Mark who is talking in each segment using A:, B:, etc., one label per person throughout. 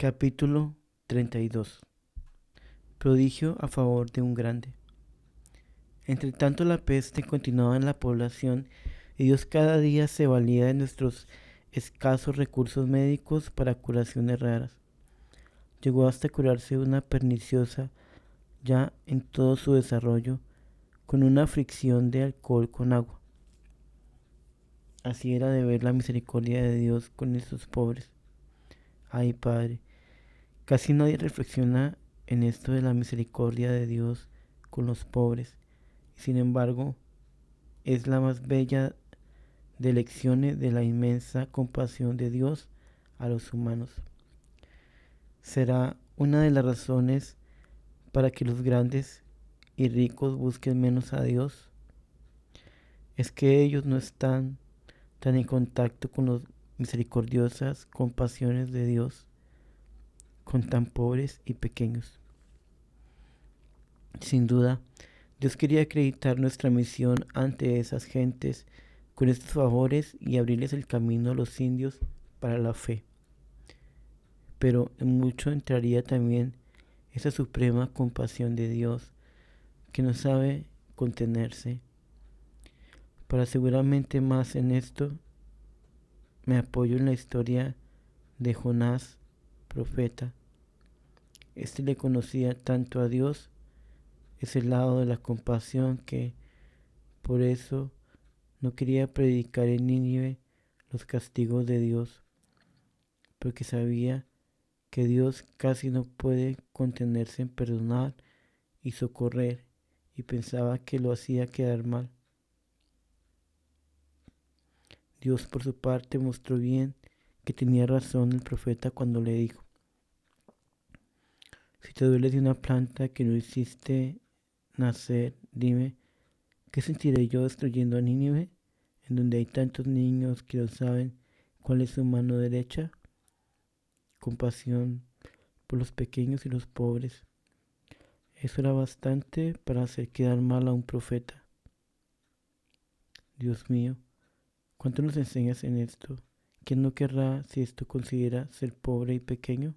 A: Capítulo 32. Prodigio a favor de un grande. Entre tanto la peste continuaba en la población y Dios cada día se valía de nuestros escasos recursos médicos para curaciones raras. Llegó hasta curarse una perniciosa ya en todo su desarrollo con una fricción de alcohol con agua. Así era de ver la misericordia de Dios con estos pobres. Ay, Padre, casi nadie reflexiona en esto de la misericordia de Dios con los pobres. Sin embargo, es la más bella de lecciones de la inmensa compasión de Dios a los humanos. Será una de las razones para que los grandes y ricos busquen menos a Dios. Es que ellos no están tan en contacto con las misericordiosas compasiones de Dios con tan pobres y pequeños. Sin duda, Dios quería acreditar nuestra misión ante esas gentes con estos favores y abrirles el camino a los indios para la fe. Pero en mucho entraría también esa suprema compasión de Dios que no sabe contenerse. Para seguramente más en esto, me apoyo en la historia de Jonás, profeta. Este le conocía tanto a Dios, ese lado de la compasión, que por eso no quería predicar en Nínive los castigos de Dios, porque sabía que Dios casi no puede contenerse en perdonar y socorrer, y pensaba que lo hacía quedar mal. Dios por su parte mostró bien que tenía razón el profeta cuando le dijo: si te duele de una planta que no hiciste nacer, dime, ¿qué sentiré yo destruyendo a Nínive, en donde hay tantos niños que no saben cuál es su mano derecha? Compasión por los pequeños y los pobres. Eso era bastante para hacer quedar mal a un profeta. Dios mío, ¿cuánto nos enseñas en esto? ¿Quién no querrá si esto considera ser pobre y pequeño?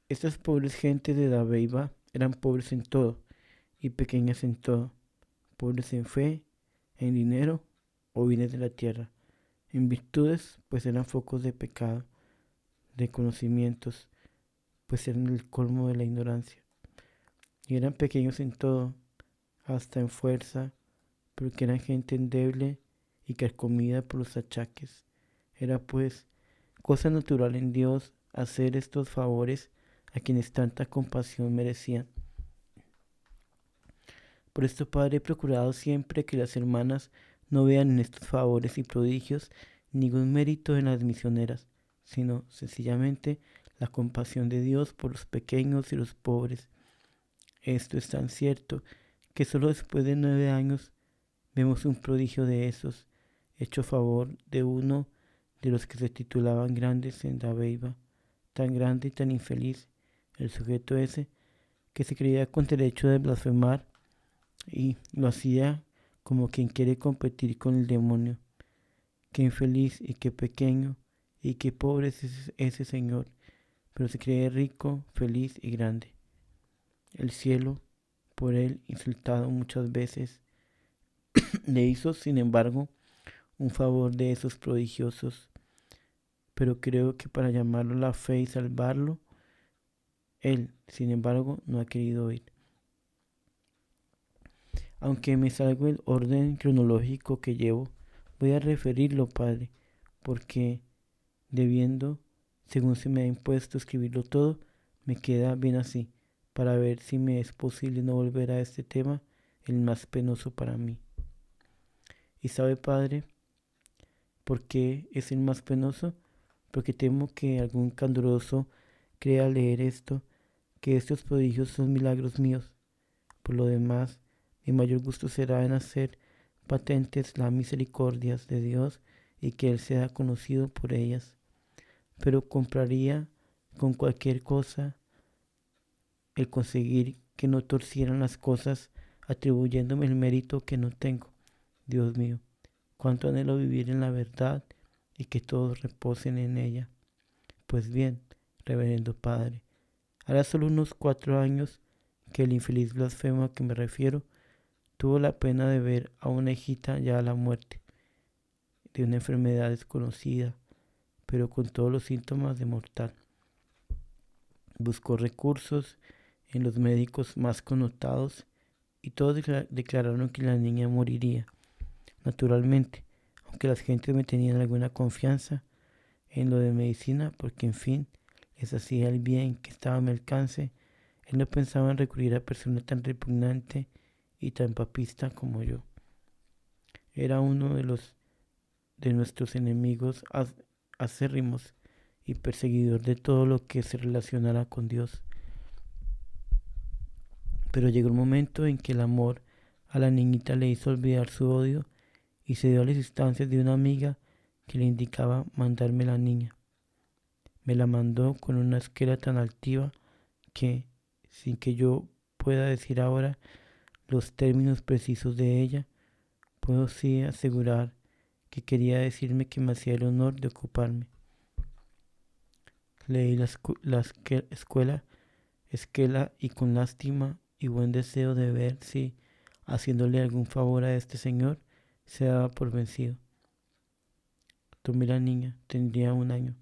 A: Estas pobres gentes de Dabeiba eran pobres en todo y pequeñas en todo, pobres en fe, en dinero o bienes de la tierra, en virtudes, pues eran focos de pecado, de conocimientos, pues eran el colmo de la ignorancia, y eran pequeños en todo, hasta en fuerza, porque eran gente endeble y carcomida por los achaques. Era pues cosa natural en Dios hacer estos favores a quienes tanta compasión merecían. Por esto, Padre, he procurado siempre que las hermanas no vean en estos favores y prodigios ningún mérito en las misioneras, sino sencillamente la compasión de Dios por los pequeños y los pobres. Esto es tan cierto que solo después de 9 años vemos un prodigio de esos, hecho a favor de uno de los que se titulaban grandes en Dabeiba, tan grande y tan infeliz, el sujeto ese, que se creía con derecho de blasfemar y lo hacía como quien quiere competir con el demonio. Qué infeliz y qué pequeño y qué pobre es ese señor, pero se cree rico, feliz y grande. El cielo, por él insultado muchas veces, le hizo, sin embargo, un favor de esos prodigiosos, pero creo que para llamarlo a la fe y salvarlo, él, sin embargo, no ha querido oír. Aunque me salgo el orden cronológico que llevo, voy a referirlo, Padre, porque debiendo, según se me ha impuesto escribirlo todo, me queda bien así, para ver si me es posible no volver a este tema, el más penoso para mí. ¿Y sabe, Padre, por qué es el más penoso? Porque temo que algún candoroso crea al leer esto, que estos prodigios son milagros míos. Por lo demás, mi mayor gusto será en hacer patentes las misericordias de Dios y que Él sea conocido por ellas. Pero compraría con cualquier cosa el conseguir que no torcieran las cosas atribuyéndome el mérito que no tengo. Dios mío, cuánto anhelo vivir en la verdad y que todos reposen en ella. Pues bien, reverendo padre, hará solo unos 4 años que el infeliz blasfemo a que me refiero tuvo la pena de ver a una hijita ya a la muerte, de una enfermedad desconocida, pero con todos los síntomas de mortal. Buscó recursos en los médicos más connotados y todos declararon que la niña moriría, naturalmente, aunque las gentes me tenían alguna confianza en lo de medicina, porque en fin, les hacía el bien que estaba a mi alcance. Él no pensaba en recurrir a persona tan repugnante y tan papista como yo. Era uno de nuestros enemigos acérrimos y perseguidor de todo lo que se relacionara con Dios. Pero llegó el momento en que el amor a la niñita le hizo olvidar su odio y se dio a las instancias de una amiga que le indicaba mandarme la niña. Me la mandó con una esquela tan altiva que, sin que yo pueda decir ahora los términos precisos de ella, puedo sí asegurar que quería decirme que me hacía el honor de ocuparme. Leí la esquela y con lástima y buen deseo de ver si, haciéndole algún favor a este señor, se daba por vencido. Tomé la niña, tendría 1 año.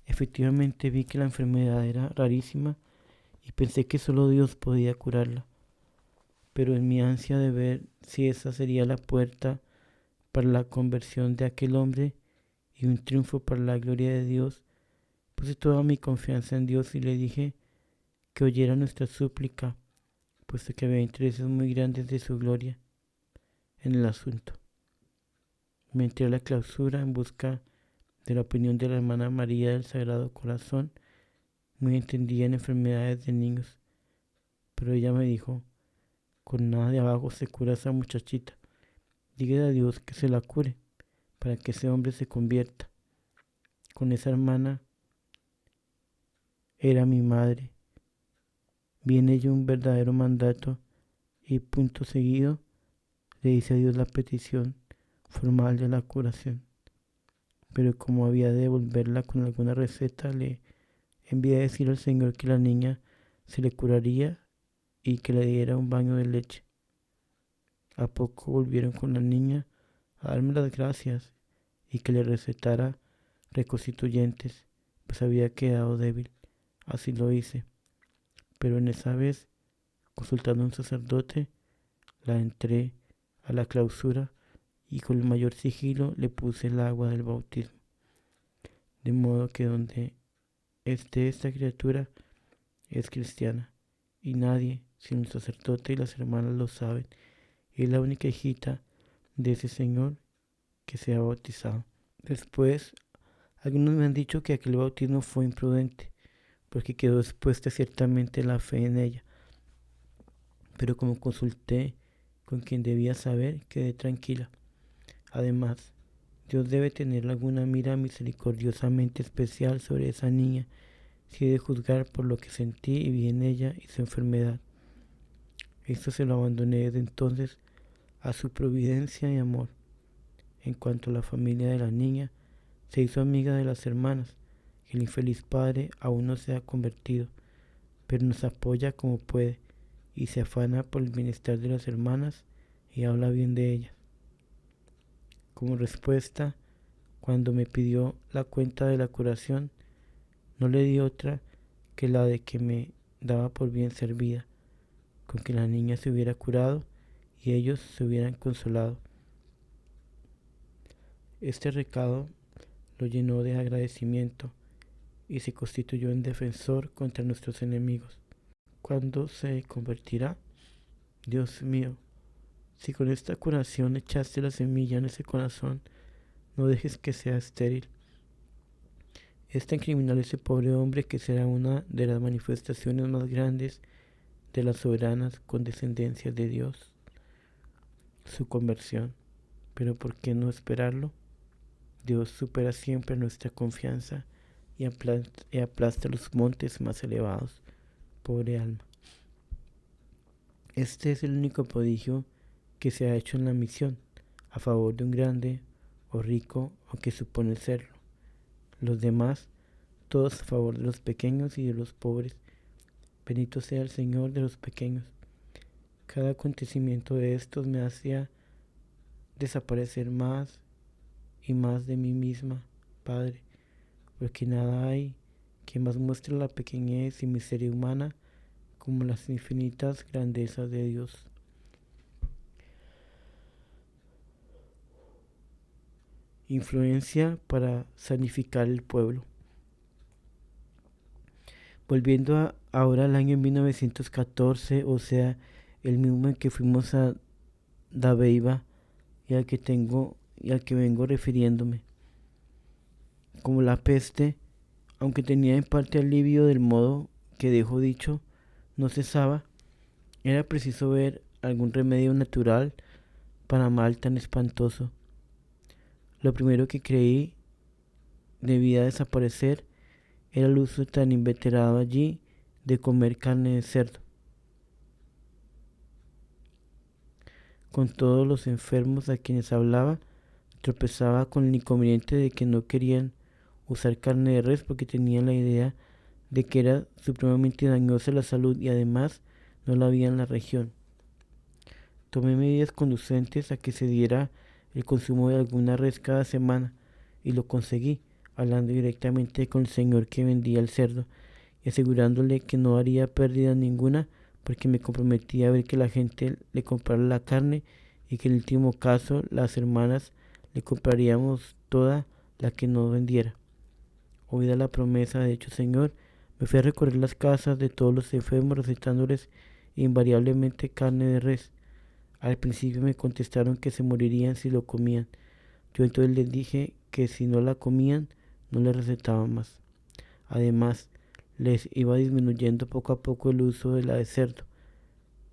A: Efectivamente vi que la enfermedad era rarísima y pensé que solo Dios podía curarla. Pero en mi ansia de ver si esa sería la puerta para la conversión de aquel hombre y un triunfo para la gloria de Dios, puse toda mi confianza en Dios y le dije que oyera nuestra súplica, puesto que había intereses muy grandes de su gloria en el asunto. Me entré a la clausura en busca de la opinión de la hermana María del Sagrado Corazón, muy entendida en enfermedades de niños, pero ella me dijo: con nada de abajo se cura esa muchachita. Dígale a Dios que se la cure, para que ese hombre se convierta. Con esa hermana era mi madre. Viene yo un verdadero mandato y punto seguido le hice a Dios la petición formal de la curación. Pero como había de devolverla con alguna receta, le envié a decir al Señor que la niña se le curaría y que le diera un baño de leche. A poco volvieron con la niña a darme las gracias y que le recetara reconstituyentes, pues había quedado débil. Así lo hice, pero en esa vez, consultando a un sacerdote, la entré a la clausura y con el mayor sigilo le puse el agua del bautismo, de modo que donde esté esta criatura es cristiana, y nadie, sino el sacerdote y las hermanas lo saben, y es la única hijita de ese señor que se ha bautizado. Después, algunos me han dicho que aquel bautismo fue imprudente, porque quedó expuesta ciertamente la fe en ella, pero como consulté con quien debía saber, quedé tranquila. Además, Dios debe tener alguna mira misericordiosamente especial sobre esa niña, si he de juzgar por lo que sentí y vi en ella y su enfermedad. Esto se lo abandoné desde entonces a su providencia y amor. En cuanto a la familia de la niña, se hizo amiga de las hermanas. El infeliz padre aún no se ha convertido, pero nos apoya como puede y se afana por el bienestar de las hermanas y habla bien de ellas. Como respuesta, cuando me pidió la cuenta de la curación, no le di otra que la de que me daba por bien servida, con que la niña se hubiera curado y ellos se hubieran consolado. Este recado lo llenó de agradecimiento y se constituyó en defensor contra nuestros enemigos. ¿Cuándo se convertirá? Dios mío, si con esta curación echaste la semilla en ese corazón, no dejes que sea estéril. Es tan criminal ese pobre hombre que será una de las manifestaciones más grandes de las soberanas condescendencias de Dios, su conversión. Pero ¿por qué no esperarlo? Dios supera siempre nuestra confianza y aplasta los montes más elevados. Pobre alma. Este es el único prodigio que se ha hecho en la misión a favor de un grande o rico o que supone serlo. Los demás, todos a favor de los pequeños y de los pobres. Bendito sea el Señor de los pequeños. Cada acontecimiento de estos me hacía desaparecer más y más de mí misma, Padre, porque nada hay que más muestre la pequeñez y miseria humana como las infinitas grandezas de Dios. Influencia para sanificar el pueblo. Volviendo ahora al año 1914, o sea, el mismo en que fuimos a Dabeiba y al que vengo refiriéndome. Como la peste, aunque tenía en parte alivio del modo que dejo dicho, no cesaba, era preciso ver algún remedio natural para mal tan espantoso. Lo primero que creí debía desaparecer era el uso tan inveterado allí de comer carne de cerdo. Con todos los enfermos a quienes hablaba, tropezaba con el inconveniente de que no querían usar carne de res porque tenían la idea de que era supremamente dañosa a la salud y además no la había en la región. Tomé medidas conducentes a que se diera el consumo de alguna res cada semana y lo conseguí, hablando directamente con el señor que vendía el cerdo y asegurándole que no haría pérdida ninguna porque me comprometía a ver que la gente le comprara la carne y que en el último caso las hermanas le compraríamos toda la que no vendiera. Oída la promesa de dicho señor, me fui a recorrer las casas de todos los enfermos recetándoles invariablemente carne de res. Al principio me contestaron que se morirían si lo comían. Yo entonces les dije que si no la comían, no les recetaba más. Además, les iba disminuyendo poco a poco el uso de la de cerdo.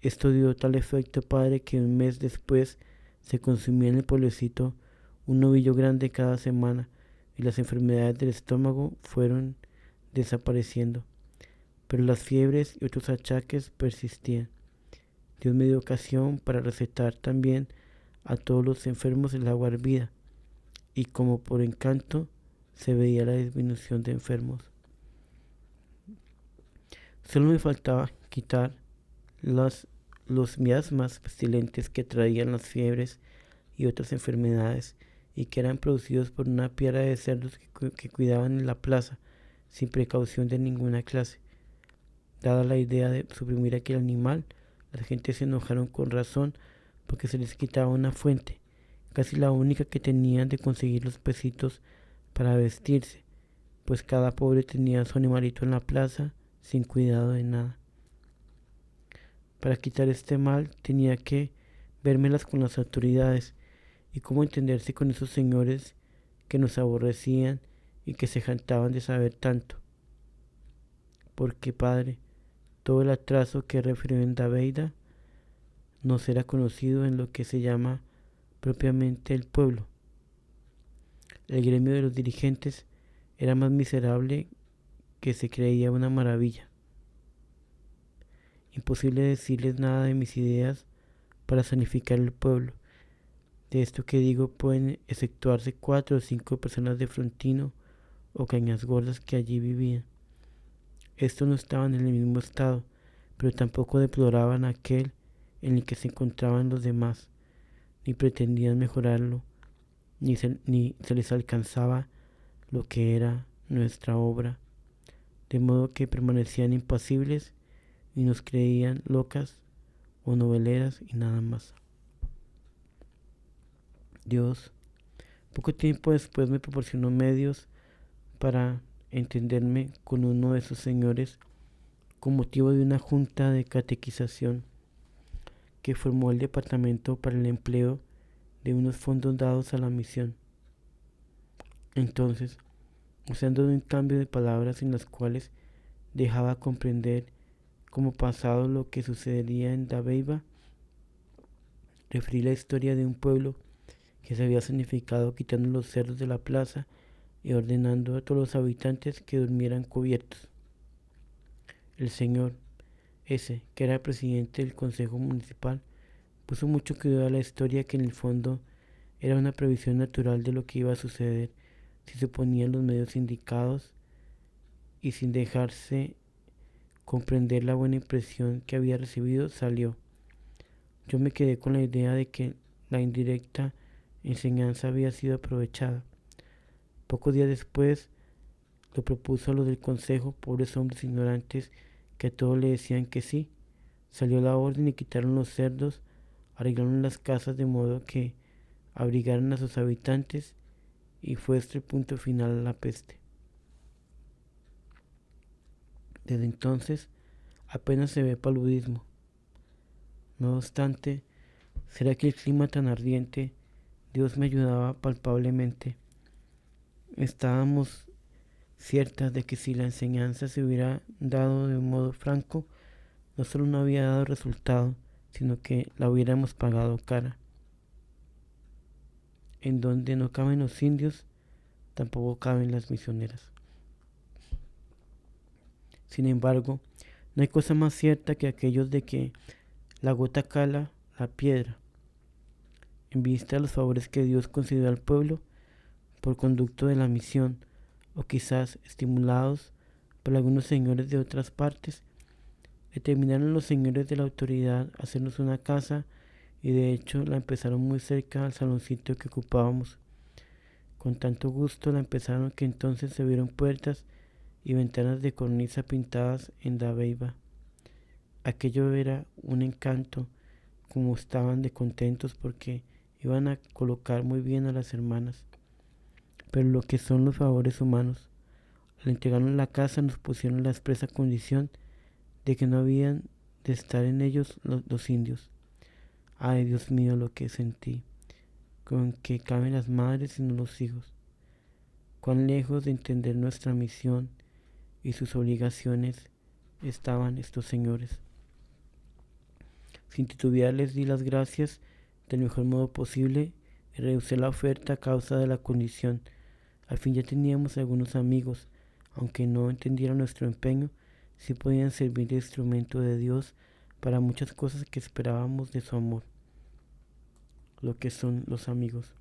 A: Esto dio tal efecto, padre, que un mes después se consumía en el pueblecito un novillo grande cada semana y las enfermedades del estómago fueron desapareciendo. Pero las fiebres y otros achaques persistían. Dios me dio ocasión para recetar también a todos los enfermos el agua hervida, y como por encanto se veía la disminución de enfermos. Solo me faltaba quitar los miasmas pestilentes que traían las fiebres y otras enfermedades y que eran producidos por una piara de cerdos que cuidaban en la plaza sin precaución de ninguna clase. Dada la idea de suprimir aquel animal, la gente se enojaron con razón porque se les quitaba una fuente, casi la única que tenían de conseguir los pesitos para vestirse, pues cada pobre tenía su animalito en la plaza sin cuidado de nada. Para quitar este mal tenía que vérmelas con las autoridades y cómo entenderse con esos señores que nos aborrecían y que se jactaban de saber tanto. Porque, padre, todo el atraso que refirió en Dabeiba nos era conocido en lo que se llama propiamente el pueblo. El gremio de los dirigentes era más miserable que se creía una maravilla. Imposible decirles nada de mis ideas para sanificar el pueblo. De esto que digo pueden exceptuarse 4 o 5 personas de Frontino o Cañas Gordas que allí vivían. Estos no estaban en el mismo estado, pero tampoco deploraban aquel en el que se encontraban los demás, ni pretendían mejorarlo, ni se les alcanzaba lo que era nuestra obra, de modo que permanecían impasibles y nos creían locas o noveleras y nada más. Dios, poco tiempo después me proporcionó medios para entenderme con uno de sus señores con motivo de una junta de catequización que formó el departamento para el empleo de unos fondos dados a la misión. Entonces, usando un cambio de palabras en las cuales dejaba comprender como pasado lo que sucedería en Dabeiba, referí la historia de un pueblo que se había significado quitando los cerdos de la plaza y ordenando a todos los habitantes que durmieran cubiertos. El señor ese, que era presidente del consejo municipal, puso mucho cuidado a la historia que en el fondo Era una previsión natural de lo que iba a suceder si se ponían los medios indicados y sin dejarse comprender la buena impresión que había recibido, salió. Yo me quedé con la idea de que la indirecta enseñanza había sido aprovechada. Pocos días después lo propuso a los del consejo, pobres hombres ignorantes que a todos le decían que sí. Salió la orden y quitaron los cerdos, arreglaron las casas de modo que abrigaran a sus habitantes y fue este el punto final a la peste. Desde entonces apenas se ve paludismo. No obstante, ¿será que el clima tan ardiente Dios me ayudaba palpablemente? Estábamos ciertas de que si la enseñanza se hubiera dado de un modo franco, no solo no había dado resultado, sino que la hubiéramos pagado cara. En donde no caben los indios, tampoco caben las misioneras. Sin embargo, no hay cosa más cierta que aquellos de que la gota cala la piedra. En vista de los favores que Dios concedió al pueblo por conducto de la misión, o quizás estimulados por algunos señores de otras partes, determinaron los señores de la autoridad hacernos una casa y de hecho la empezaron muy cerca al saloncito que ocupábamos. Con tanto gusto la empezaron que entonces se vieron puertas y ventanas de cornisa pintadas en dabeiba. Aquello era un encanto, como estaban de contentos porque iban a colocar muy bien a las hermanas. Pero lo que son los favores humanos, al entregarnos la casa nos pusieron la expresa condición de que no habían de estar en ellos los indios. Ay, Dios mío, lo que sentí, con que caben las madres y no los hijos. Cuán lejos de entender nuestra misión y sus obligaciones estaban estos señores. Sin titubear les di las gracias del mejor modo posible y rehusé la oferta a causa de la condición. Al fin ya teníamos algunos amigos, aunque no entendieran nuestro empeño, sí podían servir de instrumento de Dios para muchas cosas que esperábamos de su amor. Lo que son los amigos.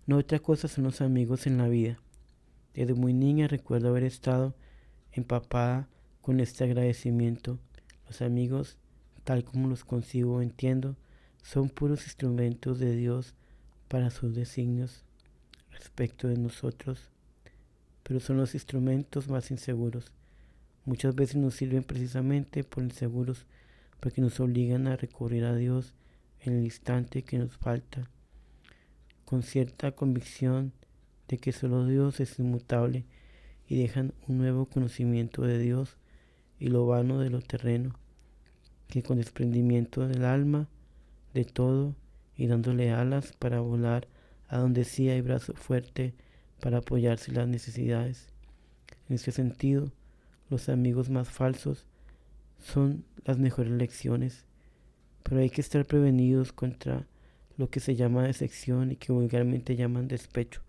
A: No otra cosa son los amigos en la vida. Desde muy niña recuerdo haber estado empapada con este agradecimiento. Los amigos, tal como los concibo o entiendo, son puros instrumentos de Dios para sus designios respecto de nosotros, pero son los instrumentos más inseguros. Muchas veces nos sirven precisamente por inseguros, porque nos obligan a recurrir a Dios en el instante que nos falta, con cierta convicción de que solo Dios es inmutable, y dejan un nuevo conocimiento de Dios y lo vano de lo terreno, que con desprendimiento del alma de todo y dándole alas para volar a donde sí hay brazo fuerte para apoyarse en las necesidades. En este sentido, los amigos más falsos son las mejores lecciones, pero hay que estar prevenidos contra lo que se llama decepción y que vulgarmente llaman despecho.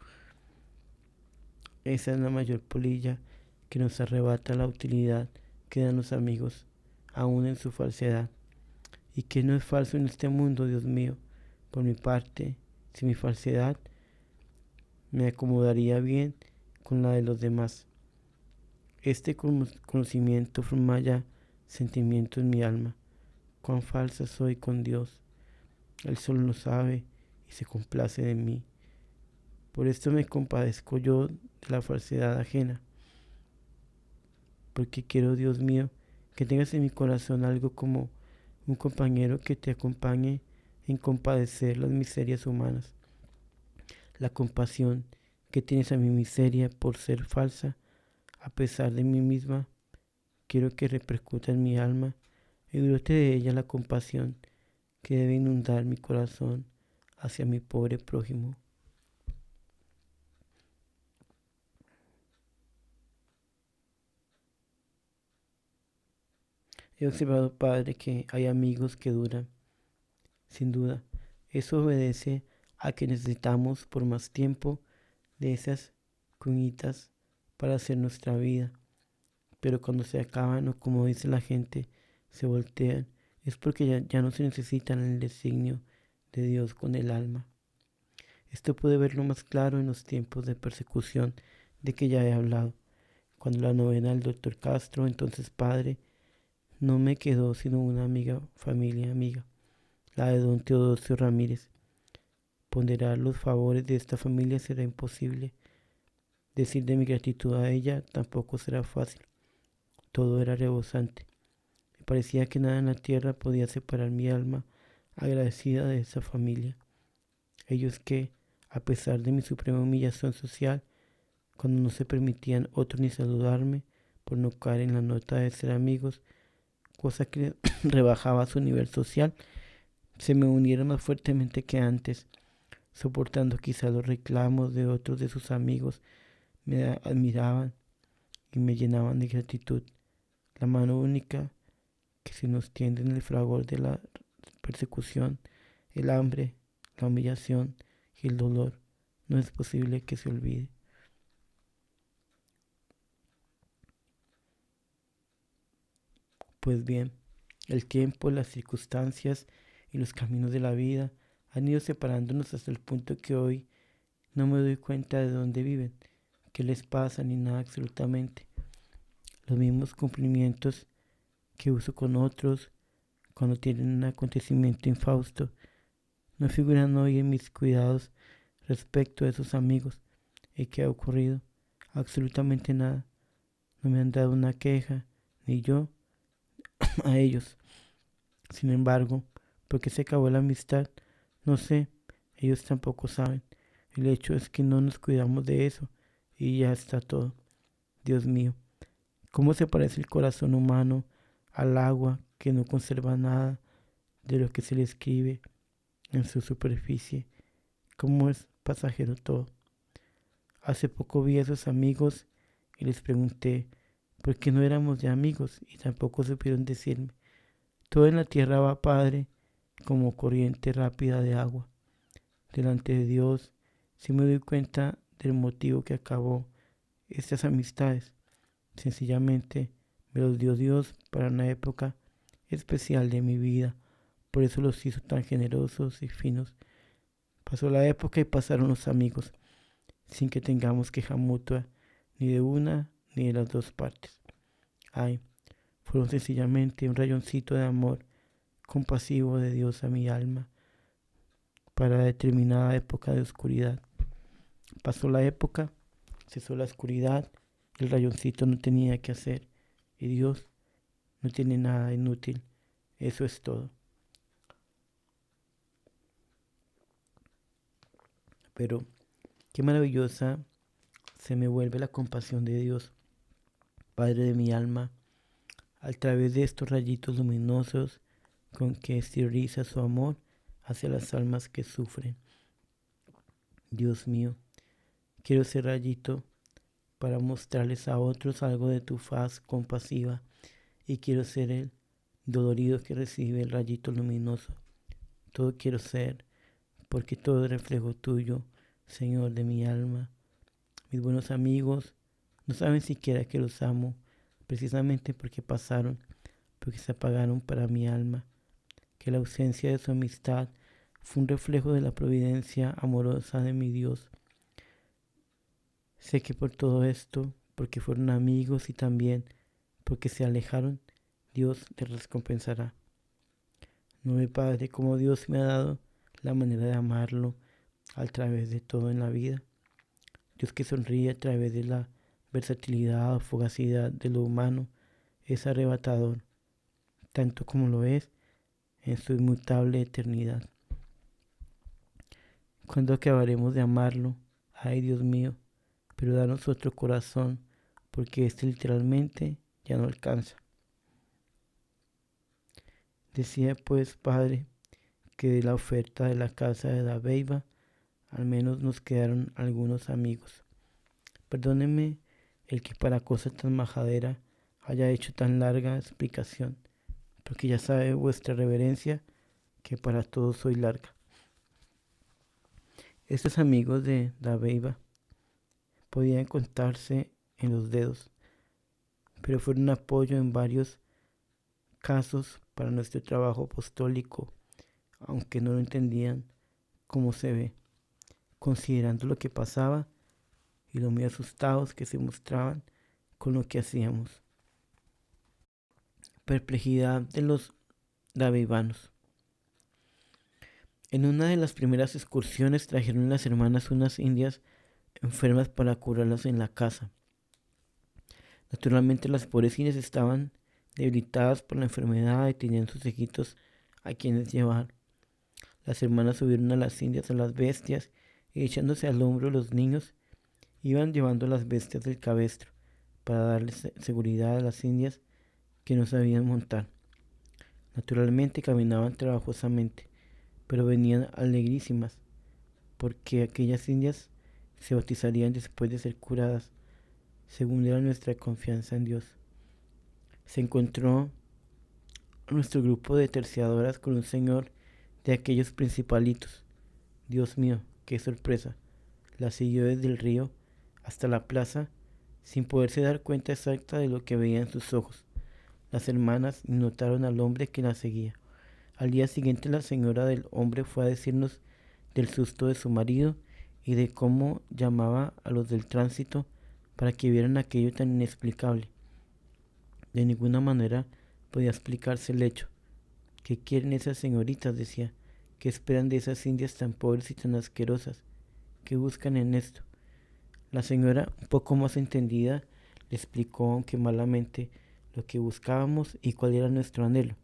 A: Esa es la mayor polilla que nos arrebata la utilidad que dan los amigos, aun en su falsedad. ¿Y qué no es falso en este mundo, Dios mío? Por mi parte, si mi falsedad me acomodaría bien con la de los demás. Este conocimiento forma ya sentimiento en mi alma. Cuán falsa soy con Dios. Él solo lo sabe y se complace de mí. Por esto me compadezco yo de la falsedad ajena. Porque quiero, Dios mío, que tengas en mi corazón algo como un compañero que te acompañe en compadecer las miserias humanas. La compasión que tienes a mi miseria por ser falsa, a pesar de mí misma, quiero que repercuta en mi alma y brote de ella la compasión que debe inundar mi corazón hacia mi pobre prójimo. He observado, Padre, que hay amigos que duran, sin duda. Eso obedece a que necesitamos por más tiempo de esas cuñitas para hacer nuestra vida. Pero cuando se acaban o como dice la gente, se voltean, es porque ya no se necesitan en el designio de Dios con el alma. Esto pude verlo más claro en los tiempos de persecución de que ya he hablado, cuando la novena del doctor Castro, entonces padre, no me quedó sino una familia amiga, la de don Teodosio Ramírez. Ponderar los favores de esta familia será imposible. Decir de mi gratitud a ella tampoco será fácil. Todo era rebosante. Me parecía que nada en la tierra podía separar mi alma agradecida de esa familia. Ellos que, a pesar de mi suprema humillación social, cuando no se permitían otros ni saludarme, por no caer en la nota de ser amigos, cosa que rebajaba su nivel social, se me unieron más fuertemente que antes, soportando quizá los reclamos de otros de sus amigos, me admiraban y me llenaban de gratitud. La mano única que se nos tiende en el fragor de la persecución, el hambre, la humillación y el dolor, no es posible que se olvide. Pues bien, el tiempo, las circunstancias y los caminos de la vida han ido separándonos hasta el punto que hoy no me doy cuenta de dónde viven, qué les pasa ni nada absolutamente. Los mismos cumplimientos que uso con otros cuando tienen un acontecimiento infausto no figuran hoy en mis cuidados respecto a esos amigos. ¿Y qué ha ocurrido? Absolutamente nada. No me han dado una queja, ni yo a ellos. Sin embargo, ¿por qué se acabó la amistad? No sé, ellos tampoco saben. El hecho es que no nos cuidamos de eso y ya está todo. Dios mío, ¿cómo se parece el corazón humano al agua que no conserva nada de lo que se le escribe en su superficie? ¿Cómo es pasajero todo? Hace poco vi a esos amigos y les pregunté por qué no éramos ya amigos y tampoco supieron decirme. Todo en la tierra va, Padre, como corriente rápida de agua. Delante de Dios, sí me doy cuenta del motivo que acabó estas amistades. Sencillamente me los dio Dios para una época especial de mi vida. Por eso los hizo tan generosos y finos. Pasó la época y pasaron los amigos, sin que tengamos queja mutua, ni de una ni de las dos partes. Ay, fueron sencillamente un rayoncito de amor compasivo de Dios a mi alma para determinada época de oscuridad. Pasó la época, cesó la oscuridad, el rayoncito no tenía que hacer y Dios no tiene nada inútil. Eso es todo. Pero qué maravillosa se me vuelve la compasión de Dios, Padre de mi alma, a través de estos rayitos luminosos con que estiriza su amor hacia las almas que sufren. Dios mío, quiero ser rayito para mostrarles a otros algo de tu faz compasiva y quiero ser el dolorido que recibe el rayito luminoso. Todo quiero ser, porque todo es reflejo tuyo, Señor de mi alma. Mis buenos amigos no saben siquiera que los amo, precisamente porque pasaron, porque se apagaron para mi alma, que la ausencia de su amistad fue un reflejo de la providencia amorosa de mi Dios. Sé que por todo esto, porque fueron amigos y también porque se alejaron, Dios les recompensará. No ve, Padre, cómo Dios me ha dado la manera de amarlo a través de todo en la vida. Dios que sonríe a través de la versatilidad o fugacidad de lo humano es arrebatador, tanto como lo es en su inmutable eternidad. ¿Cuándo acabaremos de amarlo? Ay, Dios mío, pero danos otro corazón, porque este literalmente ya no alcanza. Decía pues, Padre, que de la oferta de la casa de Dabeiba, al menos nos quedaron algunos amigos. Perdóneme el que para cosa tan majadera haya hecho tan larga explicación, porque ya sabe vuestra reverencia que para todos soy larga. Estos amigos de Dabeiba podían contarse en los dedos, pero fueron un apoyo en varios casos para nuestro trabajo apostólico, aunque no lo entendían como se ve, considerando lo que pasaba y lo muy asustados que se mostraban con lo que hacíamos. Perplejidad de los davivanos. En una de las primeras excursiones trajeron las hermanas unas indias enfermas para curarlas en la casa. Naturalmente las pobres indias estaban debilitadas por la enfermedad y tenían sus hijitos a quienes llevar. Las hermanas subieron a las indias a las bestias y echándose al hombro los niños iban llevando las bestias del cabestro para darles seguridad a las indias que no sabían montar. Naturalmente caminaban trabajosamente, pero venían alegrísimas, porque aquellas indias se bautizarían después de ser curadas, según era nuestra confianza en Dios. Se encontró nuestro grupo de terciadoras con un señor de aquellos principalitos. Dios mío, qué sorpresa. La siguió desde el río hasta la plaza sin poderse dar cuenta exacta de lo que veía en sus ojos. Las hermanas notaron al hombre que la seguía. Al día siguiente la señora del hombre fue a decirnos del susto de su marido y de cómo llamaba a los del tránsito para que vieran aquello tan inexplicable. De ninguna manera podía explicarse el hecho. ¿Qué quieren esas señoritas?, decía. ¿Qué esperan de esas indias tan pobres y tan asquerosas? ¿Qué buscan en esto? La señora, un poco más entendida, le explicó, aunque malamente, lo que buscábamos y cuál era nuestro anhelo.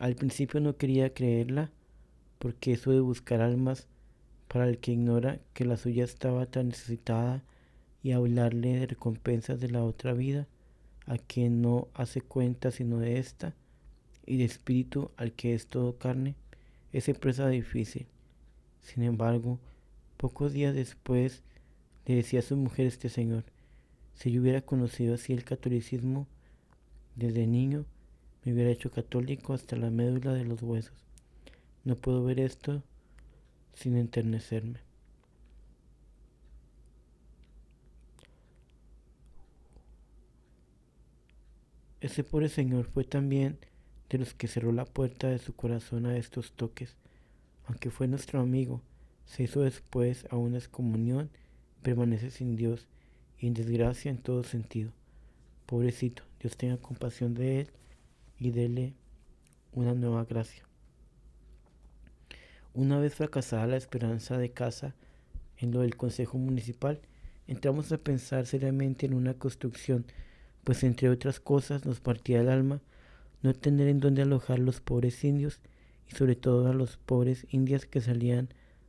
A: Al principio no quería creerla, porque eso de buscar almas para el que ignora que la suya estaba tan necesitada y hablarle de recompensas de la otra vida, a quien no hace cuenta sino de esta, y de espíritu al que es todo carne, es empresa difícil. Sin embargo, pocos días después le decía a su mujer este señor: si yo hubiera conocido así el catolicismo desde niño, me hubiera hecho católico hasta la médula de los huesos. No puedo ver esto sin enternecerme. Ese pobre señor fue también de los que cerró la puerta de su corazón a estos toques. Aunque fue nuestro amigo, se hizo después a una excomunión y permanece sin Dios y en desgracia en todo sentido. Pobrecito, Dios tenga compasión de él y dele una nueva gracia. Una vez fracasada la esperanza de casa en lo del Consejo Municipal, entramos a pensar seriamente en una construcción, pues entre otras cosas nos partía el alma no tener en dónde alojar los pobres indios y sobre todo a los pobres indias que salían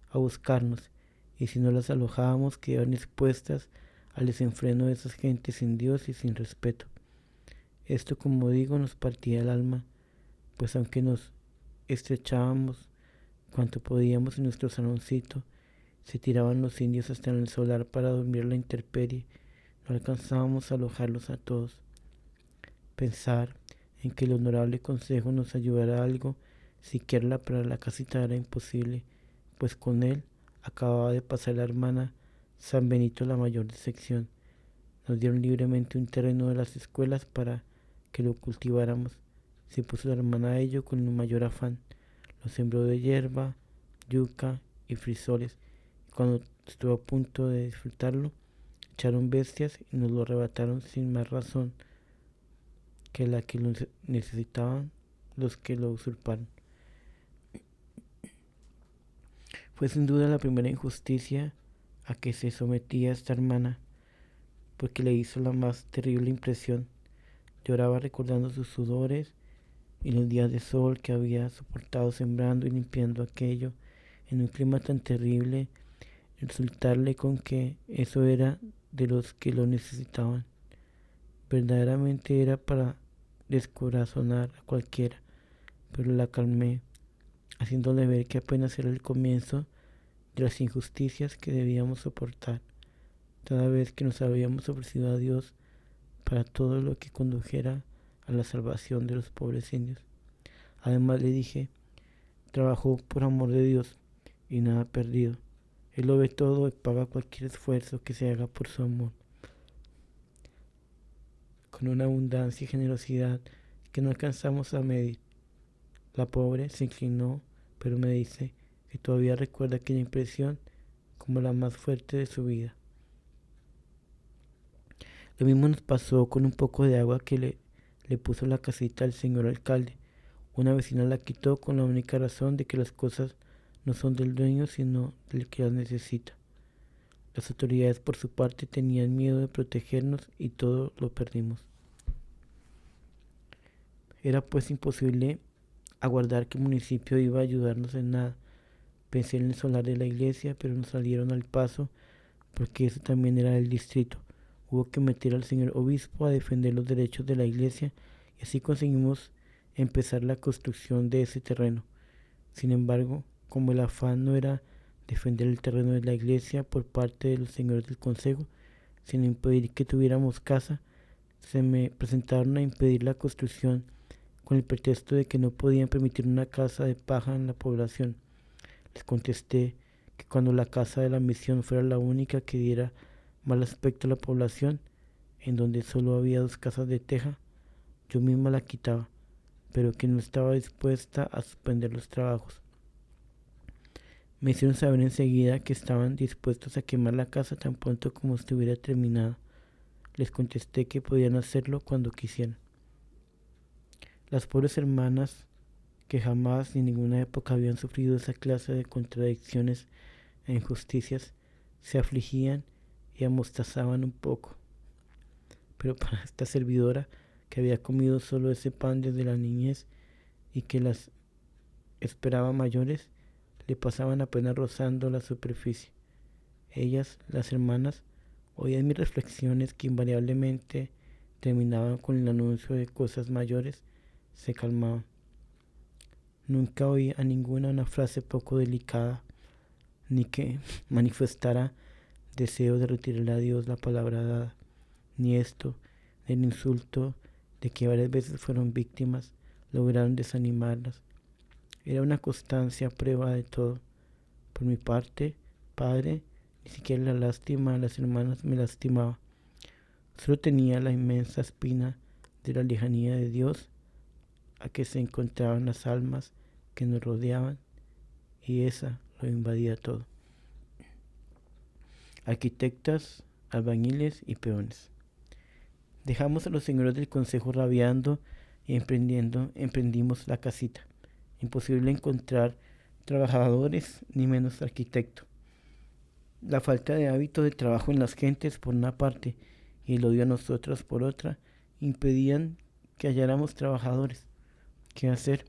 A: a buscarnos, y si no las alojábamos quedaban expuestas al desenfreno de esas gentes sin Dios y sin respeto. Esto, como digo, nos partía el alma, pues aunque nos estrechábamos cuanto podíamos en nuestro saloncito, se tiraban los indios hasta en el solar para dormir a la intemperie, no alcanzábamos a alojarlos a todos. Pensar en que el honorable consejo nos ayudara algo, siquiera para la casita, era imposible, pues con él acababa de pasar la hermana San Benito la mayor de sección. Nos dieron libremente un terreno de las escuelas para que lo cultiváramos. Se puso la hermana a ello con el mayor afán. Lo sembró de hierba, yuca y frisoles. Y cuando estuvo a punto de disfrutarlo, echaron bestias y nos lo arrebataron sin más razón que la que lo necesitaban los que lo usurparon. Fue sin duda la primera injusticia a que se sometía esta hermana, porque le hizo la más terrible impresión. Lloraba recordando sus sudores y los días de sol que había soportado sembrando y limpiando aquello en un clima tan terrible, resultarle con que eso era de los que lo necesitaban. Verdaderamente era para descorazonar a cualquiera, pero la calmé, haciéndole ver que apenas era el comienzo de las injusticias que debíamos soportar, toda vez que nos habíamos ofrecido a Dios para todo lo que condujera a la salvación de los pobres indios. Además le dije: trabajó por amor de Dios y nada perdido. Él lo ve todo y paga cualquier esfuerzo que se haga por su amor, con una abundancia y generosidad que no alcanzamos a medir. La pobre se inclinó pero me dice que todavía recuerda aquella impresión como la más fuerte de su vida. Lo mismo nos pasó con un poco de agua que le puso la casita al señor alcalde. Una vecina la quitó con la única razón de que las cosas no son del dueño sino del que las necesita. Las autoridades por su parte tenían miedo de protegernos y todo lo perdimos. Era pues imposible aguardar que el municipio iba a ayudarnos en nada. Pensé en el solar de la iglesia, pero nos salieron al paso porque eso también era del distrito. Hubo que meter al señor obispo a defender los derechos de la iglesia y así conseguimos empezar la construcción de ese terreno. Sin embargo, como el afán no era defender el terreno de la iglesia por parte de los señores del consejo, sino impedir que tuviéramos casa, se me presentaron a impedir la construcción con el pretexto de que no podían permitir una casa de paja en la población. Les contesté que cuando la casa de la misión fuera la única que diera mal aspecto a la población, en donde solo había 2 casas de teja, yo misma la quitaba, pero que no estaba dispuesta a suspender los trabajos. Me hicieron saber enseguida que estaban dispuestos a quemar la casa tan pronto como estuviera terminada. Les contesté que podían hacerlo cuando quisieran. Las pobres hermanas, que jamás ni en ninguna época habían sufrido esa clase de contradicciones e injusticias, se afligían y amostazaban un poco. Pero para esta servidora, que había comido solo ese pan desde la niñez y que las esperaba mayores, le pasaban apenas rozando la superficie. Ellas, las hermanas, oían mis reflexiones que invariablemente terminaban con el anuncio de cosas mayores, se calmaban. Nunca oí a ninguna una frase poco delicada, ni que manifestara deseo de retirarle a Dios la palabra dada, ni esto, del insulto de que varias veces fueron víctimas, lograron desanimarlas. Era una constancia a prueba de todo. Por mi parte, padre, ni siquiera la lástima de las hermanas me lastimaba. Solo tenía la inmensa espina de la lejanía de Dios a que se encontraban las almas que nos rodeaban, y esa lo invadía todo. Arquitectas, albañiles y peones. Dejamos a los señores del consejo rabiando y emprendimos la casita. Imposible encontrar trabajadores ni menos arquitecto. La falta de hábito de trabajo en las gentes por una parte y el odio a nosotras por otra impedían que halláramos trabajadores. ¿Qué hacer?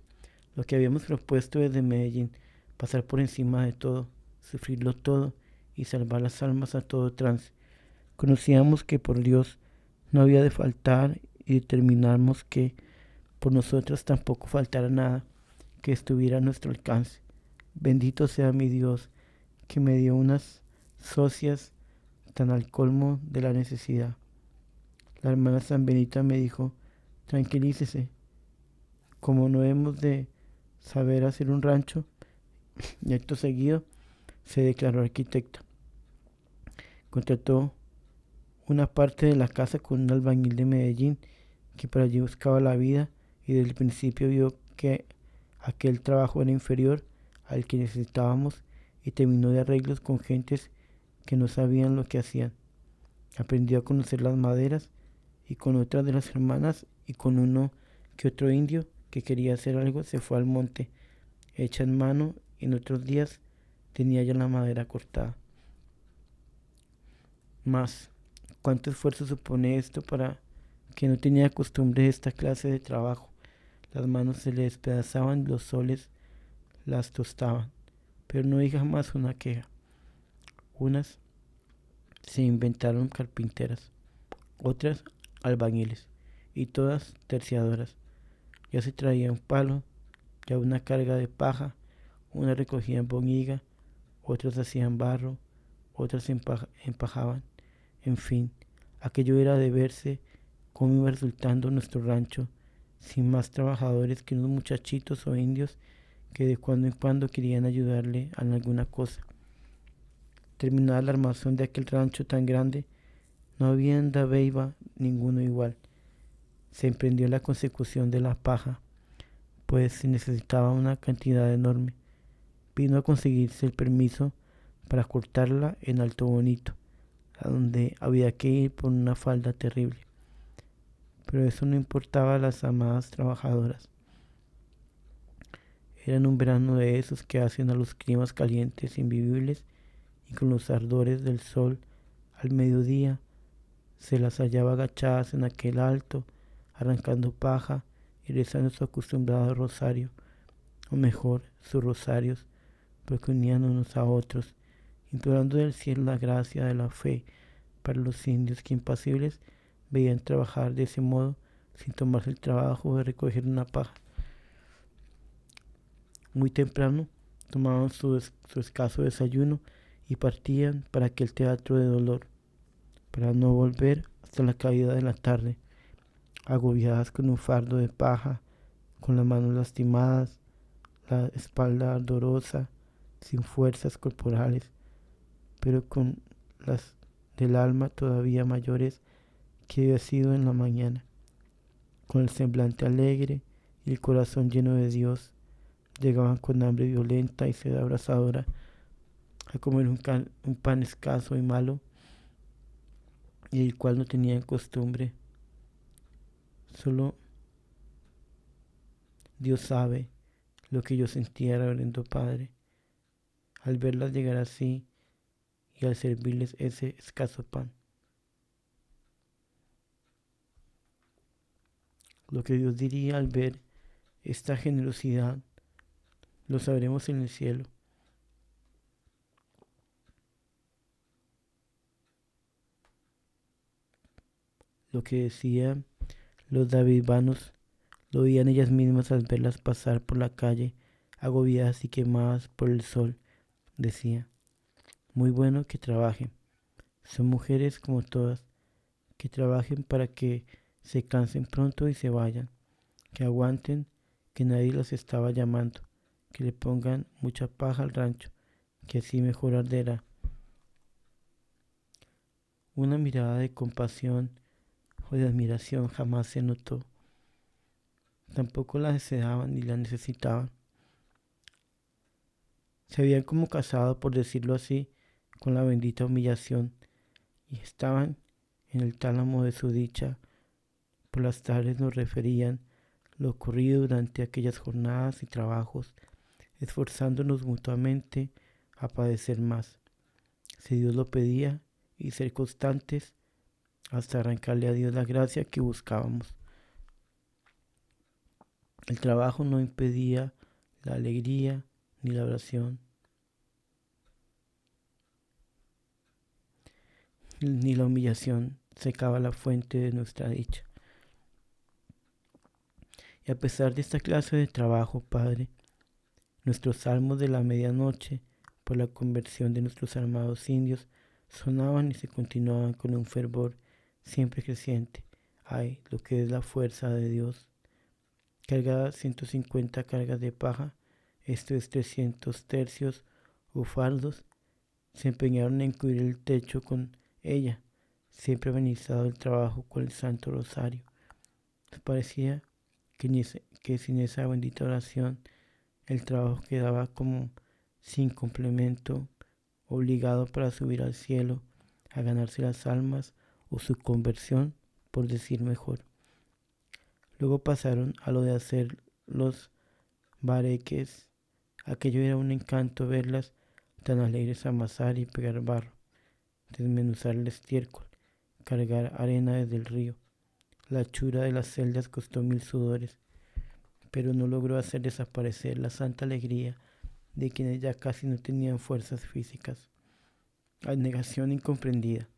A: Lo que habíamos propuesto desde Medellín, pasar por encima de todo, sufrirlo todo y salvar las almas a todo trance. Conocíamos que por Dios no había de faltar y determinamos que por nosotras tampoco faltara nada que estuviera a nuestro alcance. Bendito sea mi Dios, que me dio unas socias tan al colmo de la necesidad. La hermana San Benita me dijo, tranquilícese, como no hemos de saber hacer un rancho, y acto seguido se declaró arquitecta. Contrató una parte de la casa con un albañil de Medellín que por allí buscaba la vida y desde el principio vio que aquel trabajo era inferior al que necesitábamos y terminó de arreglos con gentes que no sabían lo que hacían. Aprendió a conocer las maderas y con otras de las hermanas y con uno que otro indio que quería hacer algo se fue al monte, hecha en mano, y en otros días tenía ya la madera cortada. Mas, ¿cuánto esfuerzo supone esto para que no tenía costumbre de esta clase de trabajo? Las manos se le despedazaban, los soles las tostaban, pero no oí jamás una queja. Unas se inventaron carpinteras, otras albañiles, y todas terciadoras. Ya se traía un palo, ya una carga de paja, unas recogían boñiga, otras hacían barro, otras empajaban. En fin, aquello era de verse cómo iba resultando nuestro rancho, sin más trabajadores que unos muchachitos o indios que de cuando en cuando querían ayudarle en alguna cosa. Terminada la armazón de aquel rancho tan grande, no había en Dabeiba ninguno igual. Se emprendió la consecución de la paja, pues se necesitaba una cantidad enorme. vino a conseguirse el permiso para cortarla en Alto Bonito, a donde había que ir por una falda terrible. Pero eso no importaba a las amadas trabajadoras. Era un verano de esos que hacen a los climas calientes invivibles, y con los ardores del sol al mediodía se las hallaba agachadas en aquel alto, arrancando paja y rezando su acostumbrado rosario, o mejor, sus rosarios, porque unían unos a otros, implorando del cielo la gracia de la fe para los indios que impasibles veían trabajar de ese modo sin tomarse el trabajo de recoger una paja. Muy temprano tomaban su escaso desayuno y partían para aquel teatro de dolor, para no volver hasta la caída de la tarde, agobiadas con un fardo de paja, con las manos lastimadas, la espalda ardorosa, sin fuerzas corporales, pero con las del alma todavía mayores que había sido en la mañana, con el semblante alegre y el corazón lleno de Dios. Llegaban con hambre violenta y sed abrasadora a comer un pan escaso y malo, y el cual no tenían costumbre. Solo Dios sabe lo que yo sentía, reverendo Padre, al verlas llegar así y al servirles ese escaso pan. Lo que Dios diría al ver esta generosidad lo sabremos en el cielo. Lo que decían los davidvanos lo oían ellas mismas al verlas pasar por la calle, agobiadas y quemadas por el sol. Decía: muy bueno que trabajen. Son mujeres como todas, que trabajen para que se cansen pronto y se vayan, que aguanten, que nadie las estaba llamando, que le pongan mucha paja al rancho, que así mejor arderá. Una mirada de compasión o de admiración jamás se notó. Tampoco la deseaban ni la necesitaban. Se habían como casado, por decirlo así, con la bendita humillación, y estaban en el tálamo de su dicha. Por las tardes nos referían lo ocurrido durante aquellas jornadas y trabajos, esforzándonos mutuamente a padecer más, si Dios lo pedía, y ser constantes hasta arrancarle a Dios la gracia que buscábamos. El trabajo no impedía la alegría ni la oración, ni la humillación secaba la fuente de nuestra dicha. Y a pesar de esta clase de trabajo, Padre, nuestros salmos de la medianoche por la conversión de nuestros armados indios sonaban y se continuaban con un fervor siempre creciente. Ay, lo que es la fuerza de Dios. Cargada 150 cargas de paja, esto es 300 tercios o fardos, se empeñaron en cubrir el techo con ella, siempre amenizado el trabajo con el Santo Rosario. Les parecía que sin esa bendita oración el trabajo quedaba como sin complemento, obligado para subir al cielo a ganarse las almas o su conversión, por decir mejor. Luego pasaron a lo de hacer los bareques. Aquello era un encanto verlas tan alegres, amasar y pegar barro, desmenuzar el estiércol, cargar arena desde el río. La hechura de las celdas costó 1000 sudores, pero no logró hacer desaparecer la santa alegría de quienes ya casi no tenían fuerzas físicas. Abnegación incomprendida.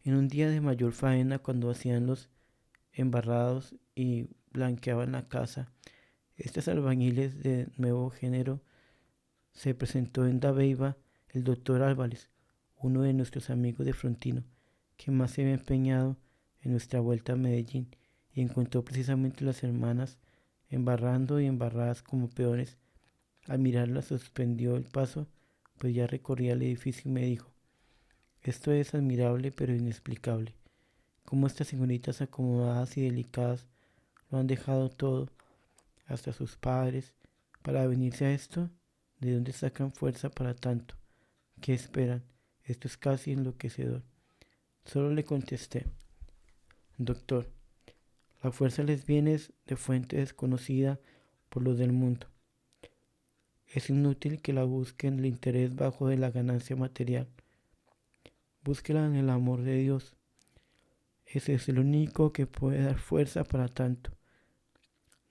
A: En un día de mayor faena, cuando hacían los embarrados y blanqueaban la casa, estos albañiles de nuevo género, se presentó en Dabeiba el doctor Álvarez, uno de nuestros amigos de Frontino, que más se había empeñado en nuestra vuelta a Medellín, y encontró precisamente las hermanas embarrando y embarradas como peones. Al mirarlas suspendió el paso, pues ya recorría el edificio, y me dijo: esto es admirable pero inexplicable. Cómo estas señoritas acomodadas y delicadas lo han dejado todo, hasta sus padres, Para venirse a esto, ¿de dónde sacan fuerza para tanto? ¿Qué esperan? Esto es casi enloquecedor. Solo le contesté: doctor, la fuerza les viene de fuente desconocida por los del mundo. Es inútil que la busquen el interés bajo de la ganancia material. Búsquela en el amor de Dios. Ese es el único que puede dar fuerza para tanto.